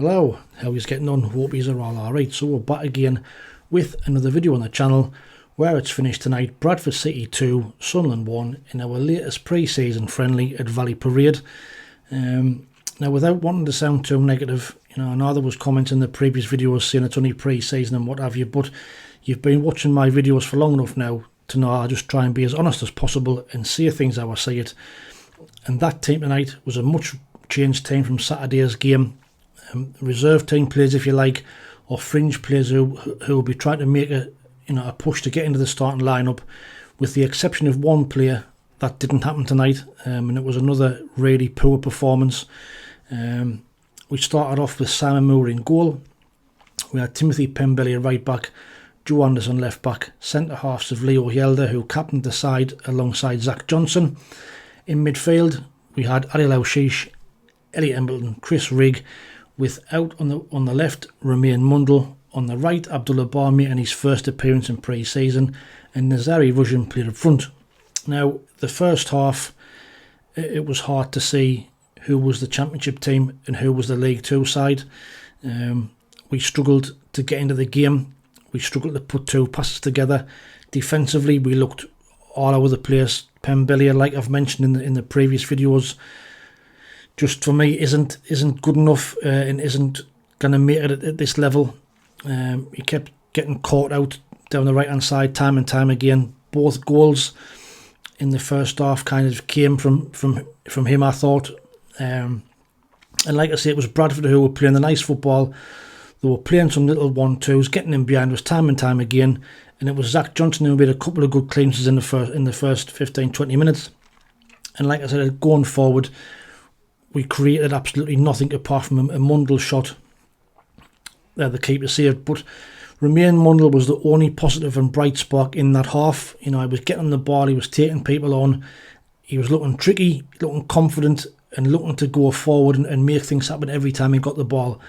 Hello, how is getting on? Hope you're all alright. So we're back again with another video on the channel where it's finished tonight. Bradford City 2, Sunderland 1 in our latest pre-season friendly at Valley Parade. Now without wanting to sound too negative, I know there was comments in the previous videos saying it's only pre-season and what have you, but you've been watching my videos for long enough now to know I just try and be as honest as possible and say things how I see it. And that team tonight was a much changed team from Saturday's game. Reserve team players, if you like, or fringe players who will be trying to make a push to get into the starting lineup, with the exception of one player. That didn't happen tonight, and it was another really poor performance. We started off with Simon Moore in goal. We had Timothy Pembele at right back, Joe Anderson left back, centre halves of Leo Hjelde, who captained the side alongside Zach Johnson. In midfield we had Adil Aushish, Elliot Embleton, Chris Rigg, without on the left Romaine Mundle, on the right Abdullah Bar making his first appearance in pre-season, and Nazari Russian played up front. Now the first half, it was hard to see who was the championship team and who was the League 2 side. We struggled to get into the game. We struggled to put two passes together. Defensively we looked all over the place. Pembele, like I've mentioned in the previous videos, just for me isn't good enough and isn't going to make it at this level. He kept getting caught out down the right hand side time and time again. Both goals in the first half kind of came from him, I thought. And like I say, it was Bradford who were playing the nice football. They were playing some little 1-2s, getting in behind us time and time again. And it was Zach Johnson who made a couple of good clearances in the first 15-20 minutes. And like I said, going forward, we created absolutely nothing apart from a Mundle shot the keeper saved. But Romaine Mundle was the only positive and bright spark in that half. He was getting the ball, he was taking people on, he was looking tricky, looking confident, and looking to go forward and make things happen every time he got the ball.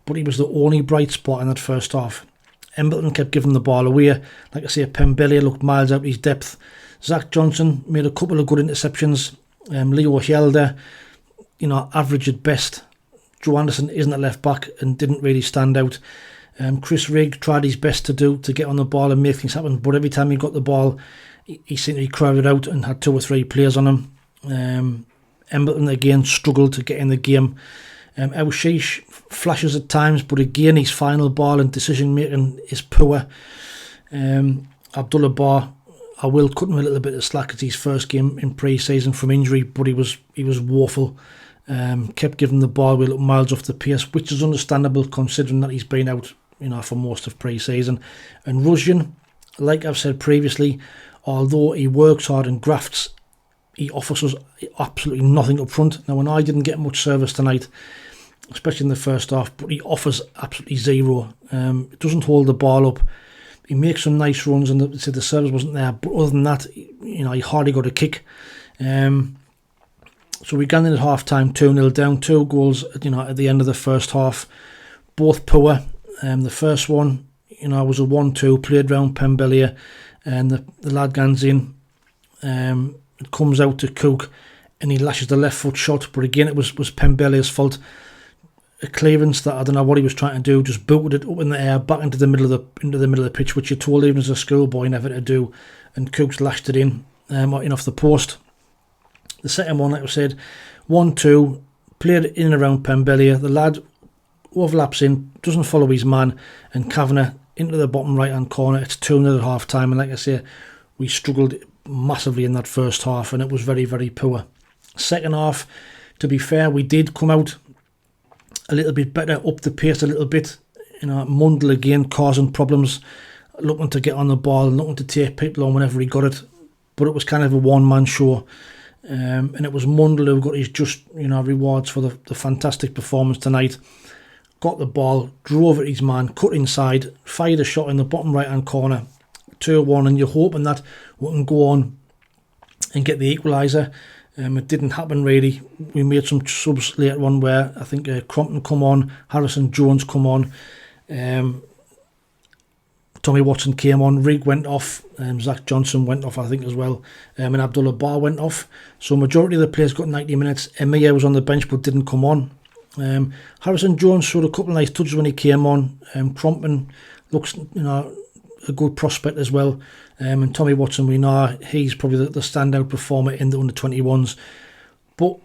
But he was the only bright spot in that first half. Embleton kept giving the ball away. Like I say, Pembele looked miles out of his depth. Zach Johnson made a couple of good interceptions. Leo Hjelde, average at best. Joe Anderson isn't a left back and didn't really stand out. Chris Rigg tried his best to get on the ball and make things happen, but every time he got the ball, he seemed to be crowded out and had 2 or 3 players on him. Embleton again struggled to get in the game. Aushish flashes at times, but again his final ball and decision making is poor. Abdullah Bar, I will cut him a little bit of slack at his first game in pre-season from injury, but he was woeful. Kept giving the ball with miles off the pace, which is understandable considering that he's been out, for most of pre-season. And Russian, like I've said previously, although he works hard and grafts, he offers us absolutely nothing up front. Now, when I didn't get much service tonight, especially in the first half, but he offers absolutely zero. It doesn't hold the ball up. He makes some nice runs, and the service wasn't there. But other than that, he hardly got a kick. So we got in at half time 2-0 down, 2 goals, at the end of the first half, both poor. The first one, was a 1-2 played round Pembele, and the lad guns in. It comes out to Cook, and he lashes the left foot shot. But again, it was Pembele's fault. A clearance that I don't know what he was trying to do, just booted it up in the air back into the middle of the pitch, which you're told even as a schoolboy never to do. And Cook's lashed it in off the post. The second one, like I said, 1-2, played in and around Pembele. The lad overlaps in, doesn't follow his man, and Kavanagh into the bottom right hand corner. It's 2-0 at half time, and like I say, we struggled massively in that first half, and it was very, very poor. Second half, to be fair, we did come out a little bit better, up the pace a little bit. Mundle again causing problems, looking to get on the ball, looking to take people on whenever he got it, but it was kind of a one-man show. And it was Mundle who got his just rewards for the fantastic performance tonight. Got the ball, drove at his man, cut inside, fired a shot in the bottom right hand corner, 2-1, and you're hoping that we can go on and get the equaliser. It didn't happen really. We made some subs later on where I think Crompton come on, Harrison Jones come on, Tommy Watson came on, Rigg went off, Zach Johnson went off I think as well, and Abdullah Bar went off. So majority of the players got 90 minutes. Emir was on the bench but didn't come on. Harrison Jones showed a couple of nice touches when he came on. Crompton looks, a good prospect as well. And Tommy Watson, we know he's probably the standout performer in the under-21s. But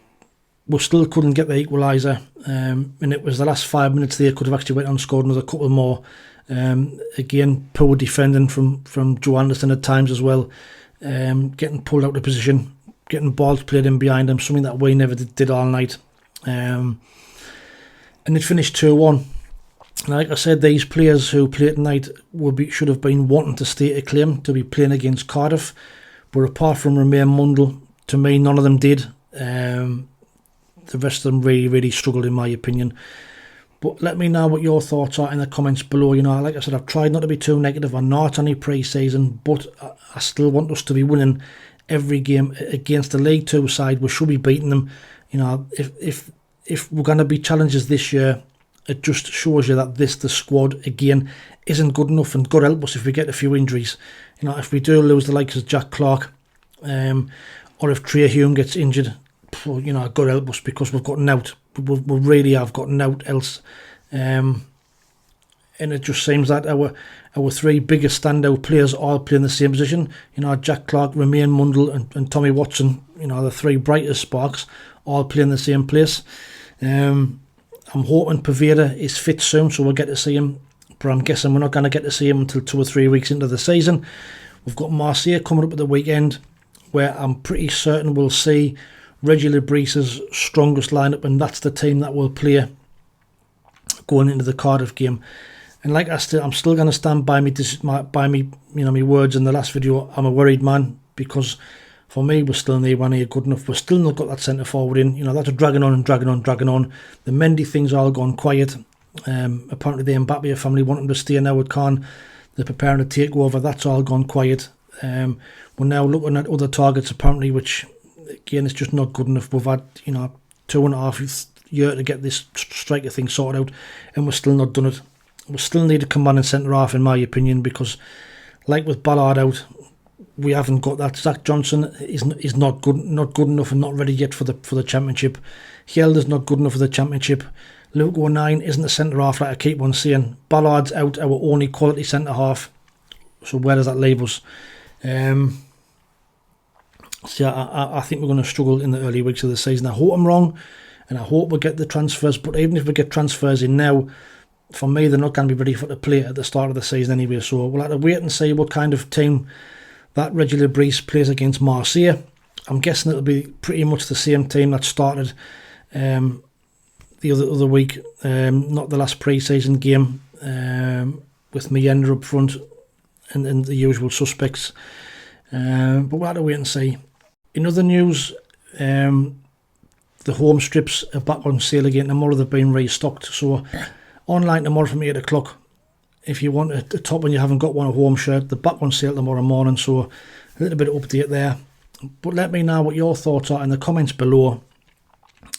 we still couldn't get the equaliser. And it was the last 5 minutes there, could have actually went on and scored another couple more. Again, poor defending from Joe Anderson at times as well. Getting pulled out of position, getting balls played in behind him, something that we never did all night. And it finished 2-1. Like I said, these players who played tonight should have been wanting to stay a claim to be playing against Cardiff, but apart from Romaine Mundle, to me none of them did. The rest of them really struggled in my opinion. But let me know what your thoughts are in the comments below. Like I said, I've tried not to be too negative. I'm not only pre-season, but I still want us to be winning every game against the League 2 side. We should be beating them. If we're going to be challenges this year, it just shows you that the squad again isn't good enough, and God help us if we get a few injuries. If we do lose the likes of Jack Clark, or if Trey Hume gets injured, God help us, because we've gotten out. We really have gotten out else. And it just seems that our three biggest standout players all play in the same position. Jack Clark, Romaine Mundle and Tommy Watson, the three brightest sparks, all play in the same place. I'm hoping Paveda is fit soon, so we'll get to see him. But I'm guessing we're not going to get to see him until 2 or 3 weeks into the season. We've got Marseille coming up at the weekend, where I'm pretty certain we'll see Reggie Lebris's strongest lineup, and that's the team that will play going into the Cardiff game. And like I'm still going to stand by me words in the last video. I'm a worried man, because for me we're still nowhere near good enough. We're still not got that centre forward in. That's dragging on. The Mendy thing's all gone quiet. Apparently the Mbappe family want him to stay now with Khan. They're preparing to take over. That's all gone quiet. We're now looking at other targets apparently, which again it's just not good enough. We've had 2.5 years to get this striker thing sorted out, and we're still not done it. We still need a commanding centre half in my opinion, because like with Ballard out, we haven't got that. Zach Johnson is not good enough and not ready yet for the championship. Hjelder's not good enough for the championship. Luke O'Nien isn't a centre half, like I keep on saying. Ballard's out, our only quality centre half. So where does that leave us? So I think we're going to struggle in the early weeks of the season. I hope I'm wrong, and I hope we get the transfers. But even if we get transfers in now, for me, they're not going to be ready for the play at the start of the season anyway. So we'll have to wait and see what kind of team that Reggie Lebris plays against Marseille. I'm guessing it'll be pretty much the same team that started the other week, not the last pre-season game, with Meander up front and the usual suspects. But we'll have to wait and see. In other news, the home strips are back on sale again. Tomorrow they've been restocked. So online tomorrow from 8 o'clock. If you want a top and you haven't got one, a home shirt, they're back on sale tomorrow morning. So a little bit of update there. But let me know what your thoughts are in the comments below.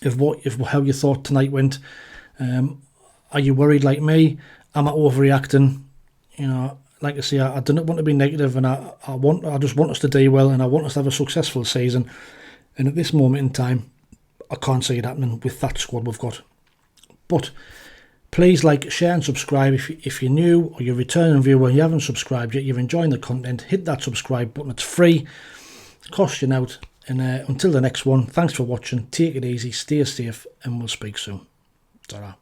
How you thought tonight went. Are you worried like me? Am I overreacting? Like I say, I do not want to be negative, and I just want us to do well, and I want us to have a successful season. And at this moment in time, I can't see it happening with that squad we've got. But please like, share and subscribe if you're new or you're a returning viewer and you haven't subscribed yet, you're enjoying the content, hit that subscribe button. It's free, it costs you out. And until the next one, thanks for watching, take it easy, stay safe, and we'll speak soon. Ta-ra.